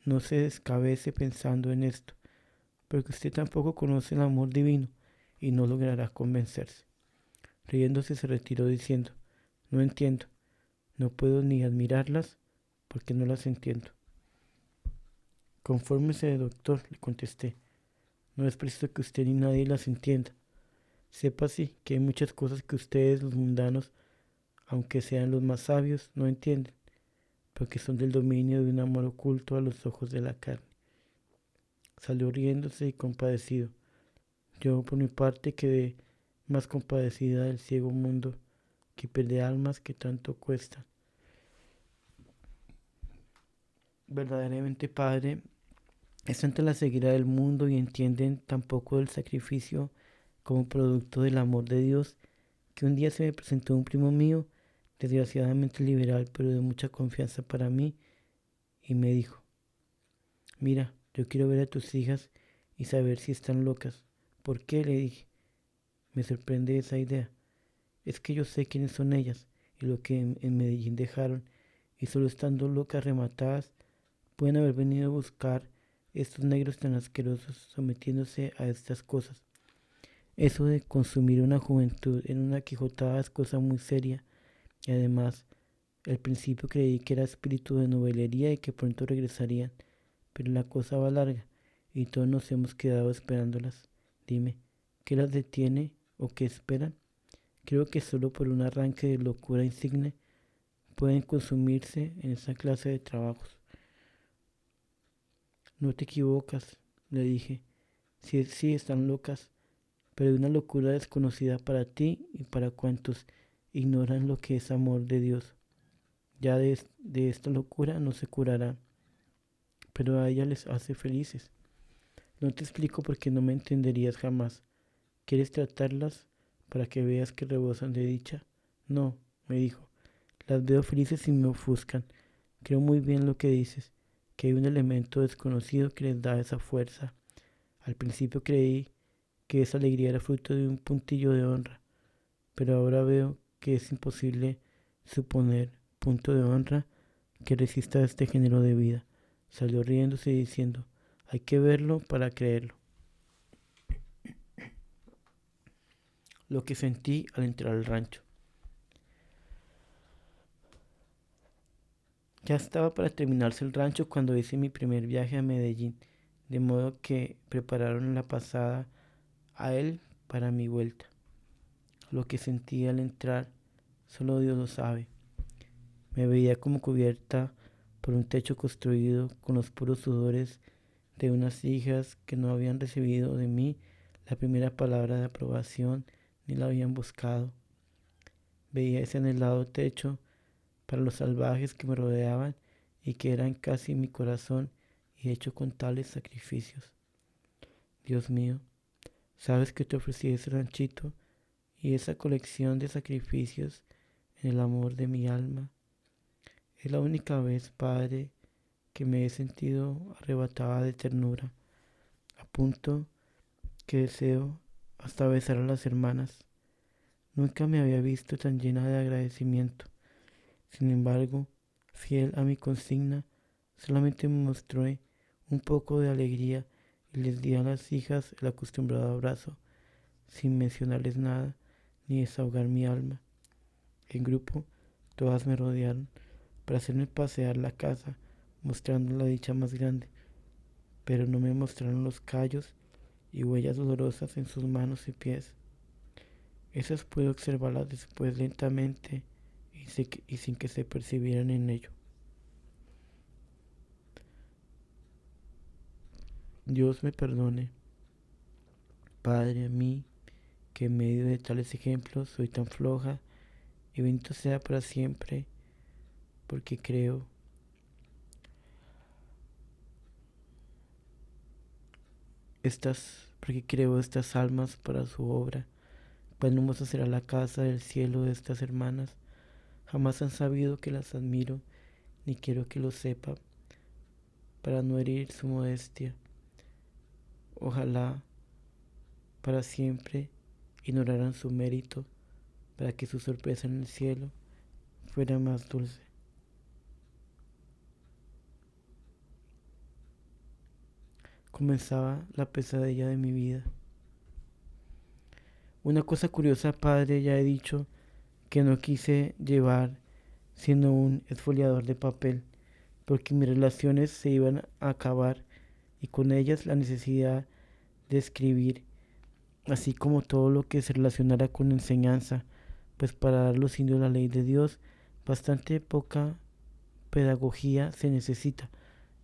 A: No se descabece pensando en esto, porque usted tampoco conoce el amor divino y no logrará convencerse. Riéndose se retiró diciendo: no entiendo, no puedo ni admirarlas porque no las entiendo. Confórmese, doctor, le contesté. No es preciso que usted ni nadie las entienda. Sepa sí que hay muchas cosas que ustedes, los mundanos, aunque sean los más sabios, no entienden, porque son del dominio de un amor oculto a los ojos de la carne. Salió riéndose y compadecido. Yo, por mi parte, quedé más compadecida del ciego mundo que pierde almas que tanto cuestan. Verdaderamente, Padre, es tanta la ceguera del mundo y entienden tan poco del sacrificio como producto del amor de Dios, que un día se me presentó un primo mío, desgraciadamente liberal, pero de mucha confianza para mí, y me dijo: mira, yo quiero ver a tus hijas y saber si están locas. ¿Por qué? Le dije. Me sorprende esa idea. Es que yo sé quiénes son ellas y lo que en Medellín dejaron, y solo estando locas rematadas, pueden haber venido a buscar estos negros tan asquerosos sometiéndose a estas cosas. Eso de consumir una juventud en una quijotada es cosa muy seria, y además, al principio creí que era espíritu de novelería y que pronto regresarían, pero la cosa va larga y todos nos hemos quedado esperándolas. Dime, ¿qué las detiene o qué esperan? Creo que solo por un arranque de locura insigne pueden consumirse en esa clase de trabajos. No te equivocas, le dije. Sí, están locas, pero de una locura desconocida para ti y para cuantos ignoran lo que es amor de Dios. Ya de esta locura no se curarán, pero a ella les hace felices. No te explico porque no me entenderías jamás. ¿Quieres tratarlas para que veas que rebosan de dicha? No, me dijo. Las veo felices y me ofuscan. Creo muy bien lo que dices, que hay un elemento desconocido que les da esa fuerza. Al principio creí que esa alegría era fruto de un puntillo de honra, pero ahora veo que es imposible suponer punto de honra que resista a este género de vida. Salió riéndose y diciendo: hay que verlo para creerlo. Lo que sentí al entrar al rancho. Ya estaba para terminarse el rancho cuando hice mi primer viaje a Medellín, de modo que prepararon la pasada a él para mi vuelta. Lo que sentí al entrar, solo Dios lo sabe. Me veía como cubierta por un techo construido con los puros sudores de unas hijas que no habían recibido de mí la primera palabra de aprobación ni la habían buscado. Veía ese anhelado techo para los salvajes que me rodeaban y que eran casi mi corazón y hecho con tales sacrificios. Dios mío, sabes que te ofrecí ese ranchito y esa colección de sacrificios en el amor de mi alma. Es la única vez, Padre, que me he sentido arrebatada de ternura, a punto que deseo hasta besar a las hermanas. Nunca me había visto tan llena de agradecimiento. Sin embargo, fiel a mi consigna, solamente me mostré un poco de alegría y les di a las hijas el acostumbrado abrazo, sin mencionarles nada ni desahogar mi alma. En grupo, todas me rodearon para hacerme pasear la casa, mostrando la dicha más grande, pero no me mostraron los callos y huellas dolorosas en sus manos y pies. Esas pude observarlas después lentamente y sin que se percibieran en ello. Dios me perdone, Padre, a mí, que en medio de tales ejemplos soy tan floja, y bendito sea para siempre, porque creo porque creo estas almas para su obra. Cuán hermosa será la casa del cielo de estas hermanas. Jamás han sabido que las admiro, ni quiero que lo sepa, para no herir su modestia. Ojalá para siempre ignoraran su mérito, para que su sorpresa en el cielo fuera más dulce. Comenzaba la pesadilla de mi vida. Una cosa curiosa, padre, ya he dicho que no quise llevar sino un esfoliador de papel, porque mis relaciones se iban a acabar y con ellas la necesidad de escribir, así como todo lo que se relacionara con la enseñanza, pues para dar los indios la ley de Dios, bastante poca pedagogía se necesita,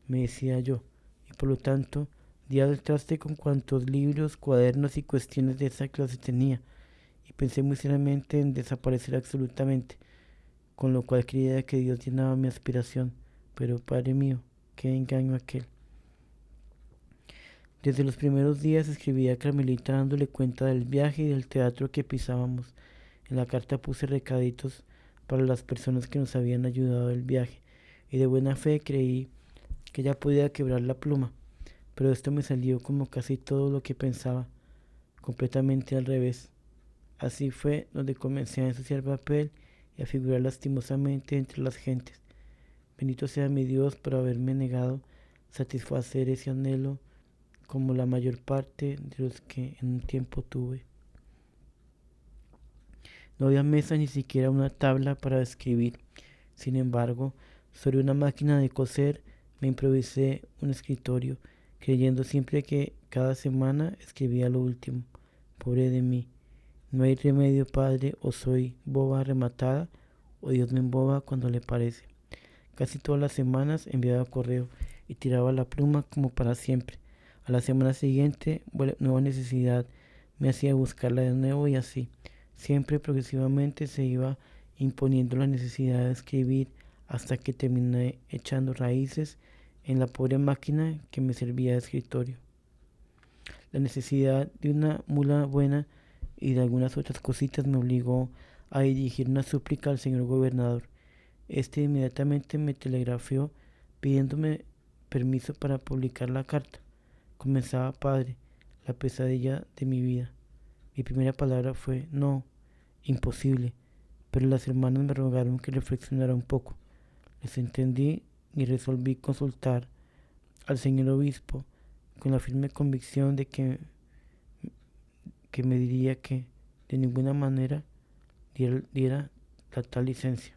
A: me decía yo, y por lo tanto di al traste con cuantos libros, cuadernos y cuestiones de esa clase tenía, y pensé muy seriamente en desaparecer absolutamente, con lo cual creía que Dios llenaba mi aspiración, pero Padre mío, qué engaño aquel. Desde los primeros días escribí a Carmelita dándole cuenta del viaje y del teatro que pisábamos. En la carta puse recaditos para las personas que nos habían ayudado el viaje, y de buena fe creí que ya podía quebrar la pluma, pero esto me salió como casi todo lo que pensaba, completamente al revés. Así fue donde comencé a ensuciar papel y a figurar lastimosamente entre las gentes. Bendito sea mi Dios por haberme negado satisfacer ese anhelo como la mayor parte de los que en un tiempo tuve. No había mesa ni siquiera una tabla para escribir. Sin embargo, sobre una máquina de coser me improvisé un escritorio, creyendo siempre que cada semana escribía lo último. Pobre de mí. No hay remedio, padre, o soy boba rematada, o Dios me emboba cuando le parece. Casi todas las semanas enviaba correo y tiraba la pluma como para siempre. A la semana siguiente, nueva necesidad me hacía buscarla de nuevo y así. Siempre progresivamente se iba imponiendo la necesidad de escribir hasta que terminé echando raíces en la pobre máquina que me servía de escritorio. La necesidad de una mula buena y de algunas otras cositas me obligó a dirigir una súplica al señor gobernador. Este inmediatamente me telegrafió pidiéndome permiso para publicar la carta. Comenzaba, padre, la pesadilla de mi vida. Mi primera palabra fue no, imposible, pero las hermanas me rogaron que reflexionara un poco. Les entendí y resolví consultar al señor obispo con la firme convicción de que me diría que de ninguna manera diera la tal licencia.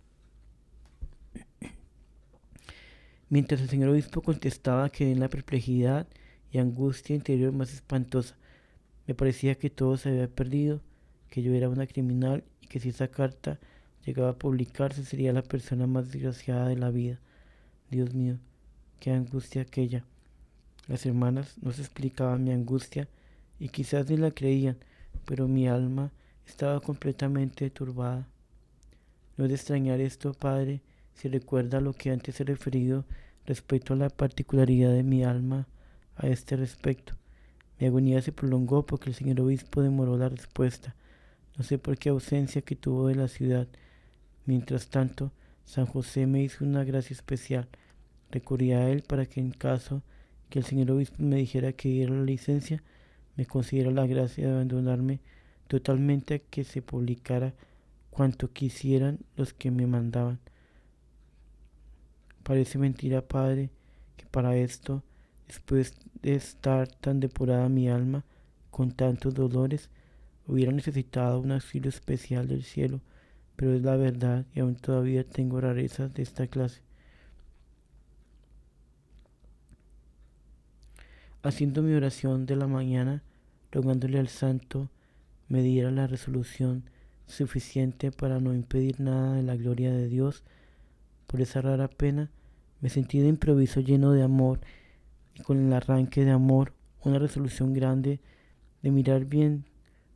A: Mientras el señor obispo contestaba, quedé en la perplejidad y angustia interior más espantosa. Me parecía que todo se había perdido, que yo era una criminal y que si esa carta llegaba a publicarse sería la persona más desgraciada de la vida. Dios mío, qué angustia aquella. Las hermanas no se explicaban mi angustia y quizás ni la creían, pero mi alma estaba completamente turbada. No es de extrañar esto, padre, si recuerda lo que antes he referido respecto a la particularidad de mi alma a este respecto. Mi agonía se prolongó porque el señor obispo demoró la respuesta. No sé por qué ausencia que tuvo de la ciudad. Mientras tanto, San José me hizo una gracia especial. Recurrí a él para que en caso que el señor obispo me dijera que diera la licencia, me concediera la gracia de abandonarme totalmente a que se publicara cuanto quisieran los que me mandaban. Parece mentira, padre, que para esto, después de estar tan depurada mi alma con tantos dolores, hubiera necesitado un auxilio especial del cielo, pero es la verdad y aún todavía tengo rarezas de esta clase. Haciendo mi oración de la mañana, rogándole al santo me diera la resolución suficiente para no impedir nada de la gloria de Dios, por esa rara pena, me sentí de improviso lleno de amor y con el arranque de amor una resolución grande de mirar bien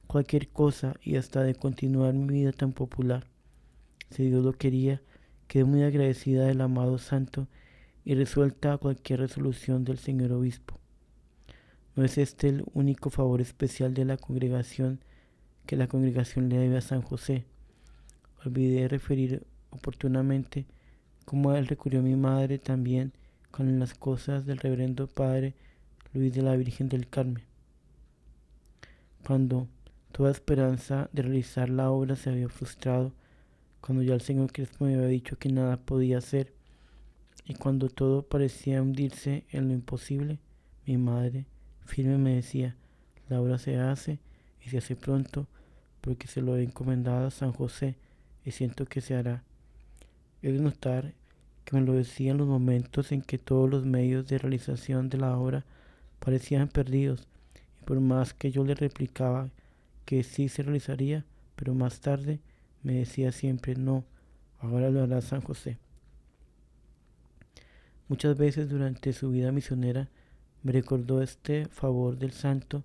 A: cualquier cosa y hasta de continuar mi vida tan popular. Si Dios lo quería, quedé muy agradecida del amado santo y resuelta a cualquier resolución del señor obispo. ¿No es este el único favor especial de la congregación que la congregación le debe a San José? Olvidé referir oportunamente cómo a él recurrió mi madre también con las cosas del reverendo padre Luis de la Virgen del Carmen. Cuando toda esperanza de realizar la obra se había frustrado, cuando ya el señor Crespo me había dicho que nada podía hacer, y cuando todo parecía hundirse en lo imposible, mi madre firme me decía, la obra se hace y se hace pronto, porque se lo he encomendado a San José y siento que se hará. He de notar que me lo decía en los momentos en que todos los medios de realización de la obra parecían perdidos, y por más que yo le replicaba que sí se realizaría, pero más tarde me decía siempre no, ahora lo hará San José. Muchas veces durante su vida misionera me recordó este favor del santo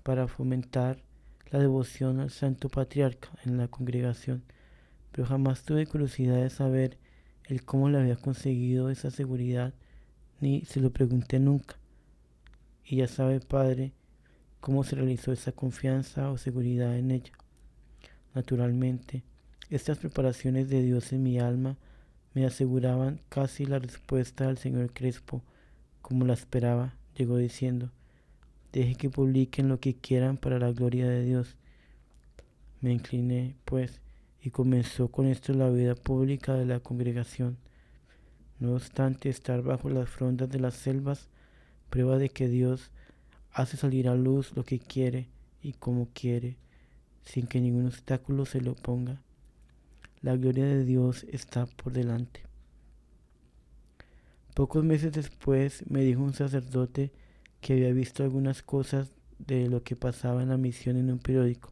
A: para fomentar la devoción al santo patriarca en la congregación, pero jamás tuve curiosidad de saber el cómo le había conseguido esa seguridad, ni se lo pregunté nunca. Y ya sabe, padre, cómo se realizó esa confianza o seguridad en ella. Naturalmente, estas preparaciones de Dios en mi alma me aseguraban casi la respuesta del señor Crespo, como la esperaba. Llegó diciendo, deje que publiquen lo que quieran para la gloria de Dios. Me incliné, pues, y comenzó con esto la vida pública de la congregación. No obstante estar bajo las frondas de las selvas, prueba de que Dios hace salir a luz lo que quiere y como quiere, sin que ningún obstáculo se le oponga. La gloria de Dios está por delante. Pocos meses después me dijo un sacerdote que había visto algunas cosas de lo que pasaba en la misión en un periódico.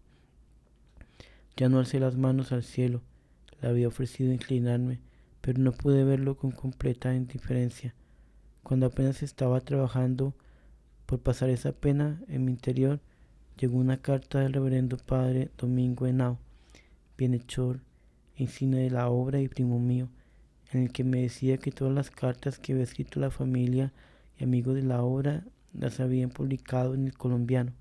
A: Ya no alcé las manos al cielo, le había ofrecido inclinarme, pero no pude verlo con completa indiferencia. Cuando apenas estaba trabajando por pasar esa pena en mi interior, llegó una carta del reverendo padre Domingo Henao, bienhechor, insigne de la obra y primo mío, en el que me decía que todas las cartas que había escrito la familia y amigos de la obra las habían publicado en el Colombiano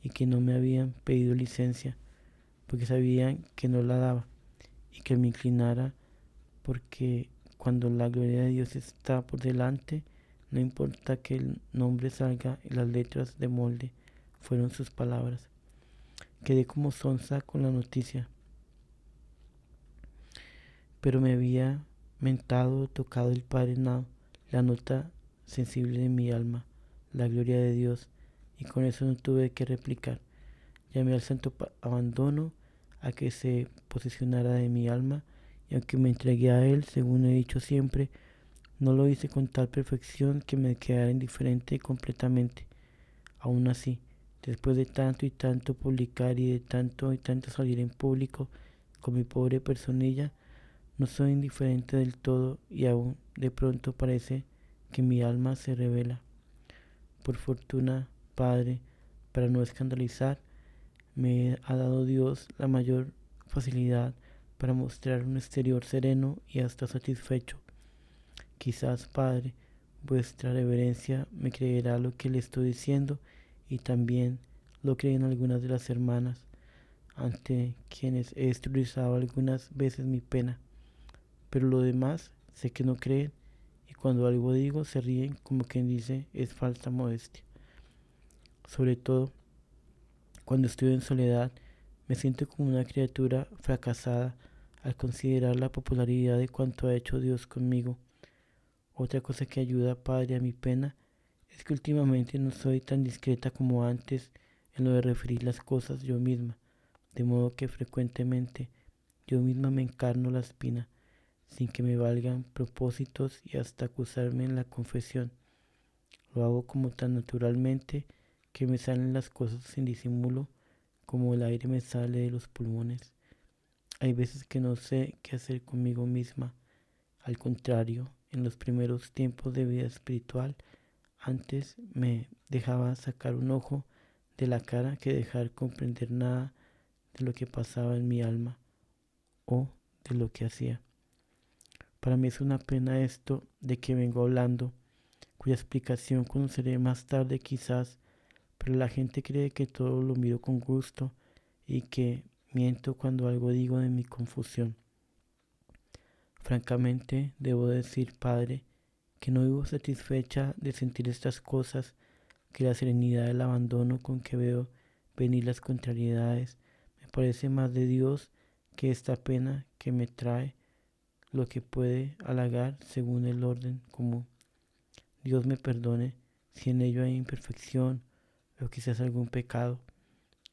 A: y que no me habían pedido licencia porque sabían que no la daba y que me inclinara porque cuando la gloria de Dios está por delante, no importa que el nombre salga en las letras de molde, fueron sus palabras. Quedé como sonsa con la noticia, pero me había tocado el Padre Nao, la nota sensible de mi alma, la gloria de Dios, y con eso no tuve que replicar. Llamé al santo abandono a que se posesionara de mi alma, y aunque me entregué a él, según he dicho siempre, no lo hice con tal perfección que me quedara indiferente completamente. Aún así, después de tanto y tanto publicar y de tanto y tanto salir en público con mi pobre personilla, no soy indiferente del todo y aún de pronto parece que mi alma se revela. Por fortuna, Padre, para no escandalizar, me ha dado Dios la mayor facilidad para mostrar un exterior sereno y hasta satisfecho. Quizás, Padre, vuestra reverencia me creerá lo que le estoy diciendo y también lo creen algunas de las hermanas, ante quienes he exteriorizado algunas veces mi pena. Pero lo demás sé que no creen y cuando algo digo se ríen como quien dice es falsa modestia. Sobre todo, cuando estoy en soledad, me siento como una criatura fracasada al considerar la popularidad de cuanto ha hecho Dios conmigo. Otra cosa que ayuda, Padre, a mi pena es que últimamente no soy tan discreta como antes en lo de referir las cosas yo misma, de modo que frecuentemente yo misma me encarno la espina, sin que me valgan propósitos y hasta acusarme en la confesión. Lo hago como tan naturalmente que me salen las cosas sin disimulo, como el aire me sale de los pulmones. Hay veces que no sé qué hacer conmigo misma. Al contrario, en los primeros tiempos de vida espiritual, antes me dejaba sacar un ojo de la cara que dejar comprender nada de lo que pasaba en mi alma o de lo que hacía. Para mí es una pena esto de que vengo hablando, cuya explicación conoceré más tarde quizás, pero la gente cree que todo lo miro con gusto y que miento cuando algo digo de mi confusión. Francamente, debo decir, Padre, que no vivo satisfecha de sentir estas cosas, que la serenidad del abandono con que veo venir las contrariedades me parece más de Dios que esta pena que me trae lo que puede halagar según el orden común. Dios me perdone si en ello hay imperfección o quizás algún pecado.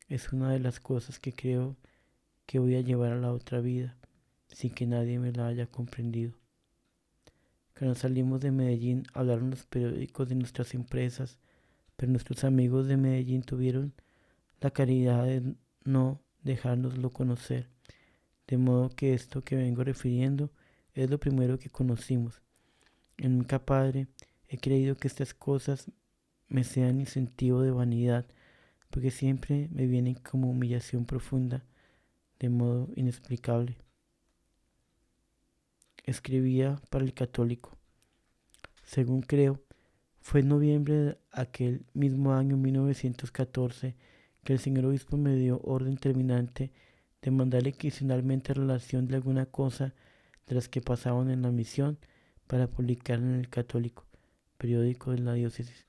A: Es una de las cosas que creo que voy a llevar a la otra vida, sin que nadie me la haya comprendido. Cuando salimos de Medellín hablaron los periódicos de nuestras empresas, pero nuestros amigos de Medellín tuvieron la caridad de no dejárnoslo conocer, de modo que esto que vengo refiriendo es lo primero que conocimos. Nunca, Padre, he creído que estas cosas me sean incentivo de vanidad, porque siempre me vienen como humillación profunda, de modo inexplicable. Escribía para el Católico. Según creo, fue en noviembre de aquel mismo año 1914 que el señor obispo me dio orden terminante de mandarle quincenalmente relación de alguna cosa de las que pasaban en la misión para publicar en el Católico, periódico de la diócesis.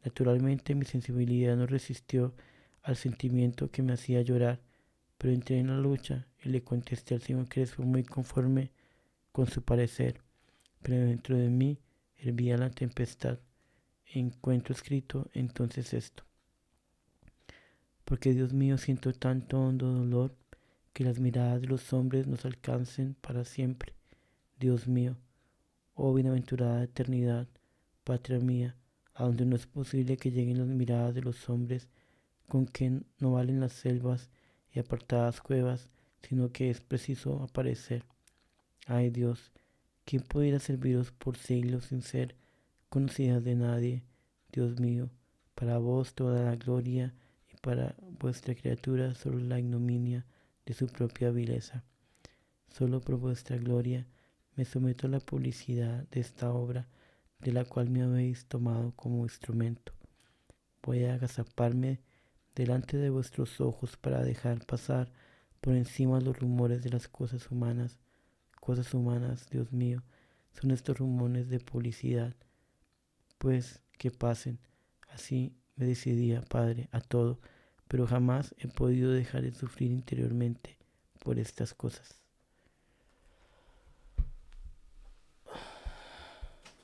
A: Naturalmente mi sensibilidad no resistió al sentimiento que me hacía llorar, pero entré en la lucha y le contesté al señor Crespo muy conforme con su parecer, pero dentro de mí hervía la tempestad. Encuentro escrito entonces esto: porque Dios mío, siento tanto hondo dolor que las miradas de los hombres nos alcancen para siempre. Dios mío, oh bienaventurada eternidad, patria mía, a donde no es posible que lleguen las miradas de los hombres, con que no valen las selvas y apartadas cuevas, sino que es preciso aparecer. Ay Dios, ¿quién pudiera serviros por siglos sin ser conocidas de nadie? Dios mío, para vos toda la gloria y para vuestra criatura solo la ignominia de su propia vileza. Solo por vuestra gloria me someto a la publicidad de esta obra de la cual me habéis tomado como instrumento. Voy a agazaparme delante de vuestros ojos para dejar pasar por encima los rumores de las cosas humanas. Cosas humanas, Dios mío, son estos rumores de publicidad. Pues que pasen. Así me decidía, Padre, a todo, pero jamás he podido dejar de sufrir interiormente por estas cosas.